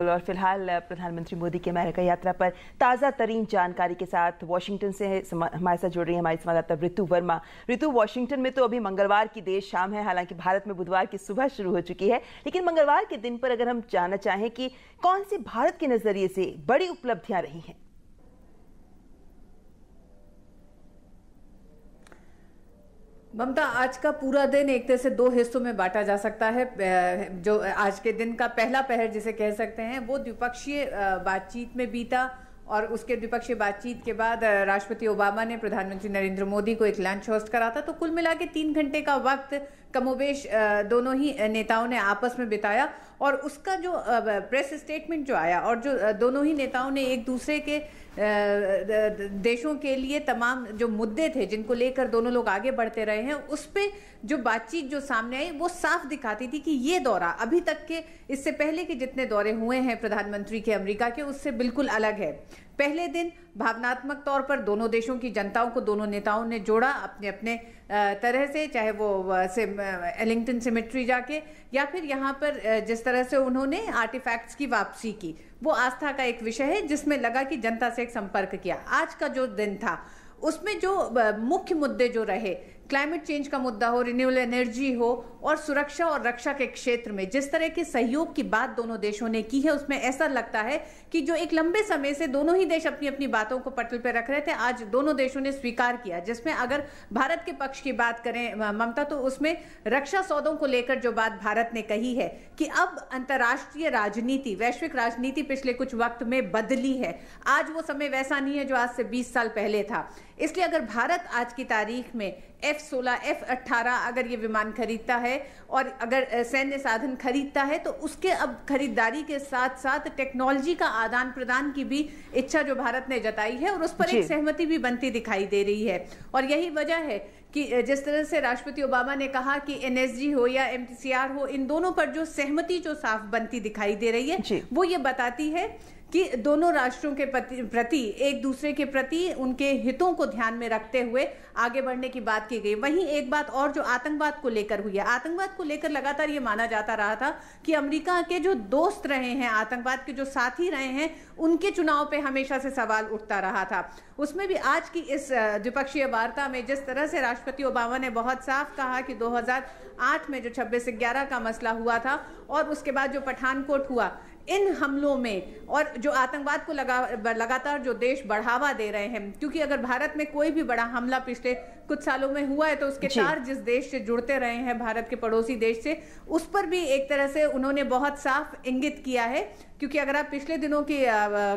और फिलहाल प्रधानमंत्री मोदी की अमेरिका यात्रा पर ताज़ा तरीन जानकारी के साथ वाशिंगटन से हमारे साथ जुड़ रही है हमारी संवाददाता ऋतु वर्मा। ऋतु, वाशिंगटन में तो अभी मंगलवार की देर शाम है, हालांकि भारत में बुधवार की सुबह शुरू हो चुकी है, लेकिन मंगलवार के दिन पर अगर हम जानना चाहें कि कौन सी भारत के नजरिए से बड़ी उपलब्धियां रही हैं? ममता, आज का पूरा दिन एक तरह से दो हिस्सों में बांटा जा सकता है। जो आज के दिन का पहला पहर जिसे कह सकते हैं वो द्विपक्षीय बातचीत में बीता, और उसके द्विपक्षीय बातचीत के बाद राष्ट्रपति ओबामा ने प्रधानमंत्री नरेंद्र मोदी को एक लंच होस्ट करा था। तो कुल मिला के 3 घंटे का वक्त कमोबेश दोनों ही नेताओं ने आपस में बिताया, और उसका जो प्रेस स्टेटमेंट जो आया और जो दोनों ही नेताओं ने एक दूसरे के देशों के लिए तमाम जो मुद्दे थे जिनको लेकर दोनों लोग आगे बढ़ते रहे हैं, उस पे जो बातचीत जो सामने आई वो साफ दिखाती थी कि ये दौरा अभी तक के, इससे पहले के जितने दौरे हुए हैं प्रधानमंत्री के अमेरिका के, उससे बिल्कुल अलग है। पहले दिन भावनात्मक तौर पर दोनों देशों की जनताओं को दोनों नेताओं ने जोड़ा अपने अपने तरह से, चाहे वो एलिंगटन सिमेट्री जाके या फिर यहाँ पर जिस तरह से उन्होंने आर्टिफैक्ट्स की वापसी की, वो आस्था का एक विषय है जिसमें लगा कि जनता से एक संपर्क किया। आज का जो दिन था उसमें जो मुख्य मुद्दे जो रहे, क्लाइमेट चेंज का मुद्दा हो, रिन्यूएबल एनर्जी हो, और सुरक्षा और रक्षा के क्षेत्र में जिस तरह के सहयोग की बात दोनों देशों ने की है, उसमें ऐसा लगता है कि जो एक लंबे समय से दोनों ही देश अपनी अपनी बातों को पटल पर रख रहे थे, आज दोनों देशों ने स्वीकार किया। जिसमें अगर भारत के पक्ष की बात करें ममता, तो उसमें रक्षा सौदों को लेकर जो बात भारत ने कही है कि अब अंतर्राष्ट्रीय राजनीति, वैश्विक राजनीति पिछले कुछ वक्त में बदली है। आज वो समय वैसा नहीं है जो आज से 20 साल पहले था। इसलिए अगर भारत आज की तारीख में F-16, F-18 अगर ये विमान खरीदता है और अगर सैन्य साधन खरीदता है, तो उसके अब खरीदारी के साथ साथ टेक्नोलॉजी का आदान प्रदान की भी इच्छा जो भारत ने जताई है, और उस पर एक सहमति भी बनती दिखाई दे रही है। और यही वजह है कि जिस तरह से राष्ट्रपति ओबामा ने कहा कि NSG हो या MTCR हो, इन दोनों पर जो सहमति जो साफ बनती दिखाई दे रही है, वो ये बताती है कि दोनों राष्ट्रों के प्रति, एक दूसरे के प्रति उनके हितों को ध्यान में रखते हुए आगे बढ़ने की बात की गई। वहीं एक बात और जो आतंकवाद को लेकर हुई है, आतंकवाद को लेकर लगातार ये माना जाता रहा था कि अमेरिका के जो दोस्त रहे हैं, आतंकवाद के जो साथी रहे हैं, उनके चुनाव पे हमेशा से सवाल उठता रहा था। उसमें भी आज की इस द्विपक्षीय वार्ता में जिस तरह से राष्ट्रपति ओबामा ने बहुत साफ कहा कि 2008 में जो 26/11 का मसला हुआ था और उसके बाद जो पठानकोट हुआ, इन हमलों में और जो आतंकवाद को लगातार जो देश बढ़ावा दे रहे हैं, क्योंकि अगर भारत में कोई भी बड़ा हमला पिछले कुछ सालों में हुआ है तो उसके तार जिस देश से जुड़ते रहे हैं, भारत के पड़ोसी देश से, उस पर भी एक तरह से उन्होंने बहुत साफ इंगित किया है। क्योंकि अगर आप पिछले दिनों की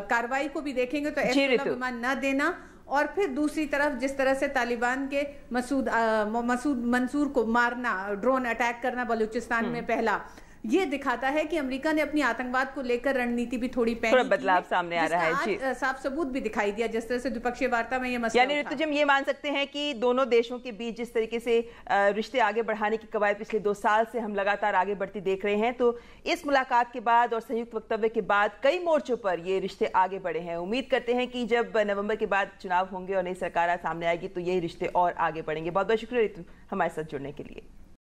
कार्रवाई को भी देखेंगे तो F-16 विमान न देना, और फिर दूसरी तरफ जिस तरह से तालिबान के मसूद मंसूर को मारना, ड्रोन अटैक करना बलूचिस्तान में पहला, ये दिखाता है कि अमेरिका ने अपनी आतंकवाद को लेकर रणनीति भी थोड़ी बदलाव सामने आ रहा है। जी, साफ सबूत भी दिखाई दिया जिस तरह से द्विपक्षीय वार्ता में ये मसला, यानी ऋतु जी, हम ये मान सकते हैं कि दोनों देशों के बीच जिस तरीके से रिश्ते आगे बढ़ाने की कवायद पिछले 2 साल से हम लगातार आगे बढ़ती देख रहे हैं, तो इस मुलाकात के बाद और संयुक्त वक्तव्य के बाद कई मोर्चों पर ये रिश्ते आगे बढ़े हैं। उम्मीद करते हैं कि जब नवंबर के बाद चुनाव होंगे और नई सरकार सामने आएगी तो यही रिश्ते और आगे बढ़ेंगे। बहुत बहुत शुक्रिया ऋतु हमारे साथ जुड़ने के लिए।